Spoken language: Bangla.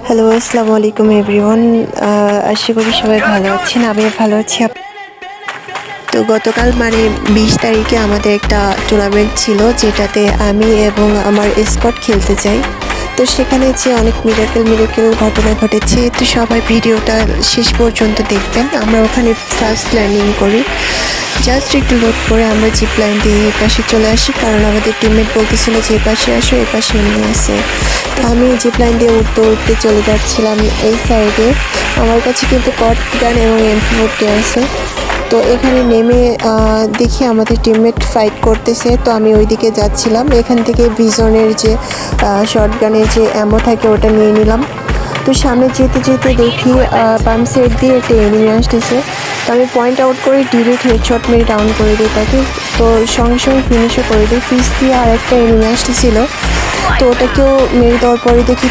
হ্যালো, আসসালামু আলাইকুম এভরিওয়ান। আশা করি সবাই ভালো আছেন, আমিও ভালো আছি। তো গতকাল মানে 20 তারিখে আমাদের একটা টুর্নামেন্ট ছিল, যেটাতে আমি এবং আমার স্কোয়াড খেলতে চাই। তো সেখানে যে অনেক মিরাকেল ঘটনা ঘটেছে, তো সবাই ভিডিওটা শেষ পর্যন্ত দেখবেন। আমরা ওখানে ফার্স্ট ল্যান্ডিং করি, জাস্ট একটু লোড করে আমরা জিপ লাইন দিয়ে এই পাশে চলে আসি, কারণ আমাদের টিমমেট বলতেছিল যে এ পাশে আসো, এ পাশে এমনি আছে। তো আমি জিপ লাইন দিয়ে উঠতে চলে যাচ্ছিলাম এই সাইডে। আমার কাছে কিন্তু কট গান এবং M4 আছে। তো এখানে নেমে দেখি আমাদের টিমমেট ফাইট করতেছে, তো আমি ওইদিকে যাচ্ছিলাম। এখান থেকে ভিজনের যে শর্টগানের যে অ্যামো থাকে ওটা নিয়ে নিলাম। তো সামনে যেতে দেখি পাম্প সেট দিয়ে একটা এনিমি আসতেছে। তো আমি পয়েন্ট আউট করে ডিরেক্ট হেডশট মেরে ডাউন করে দিই তাকে। তো সঙ্গে ফিনিশও করে দিই। পিস দিয়ে আর একটা এনিমি আসতেছিল, তো ওটাকেও মেরে দেওয়ার পরে দেখি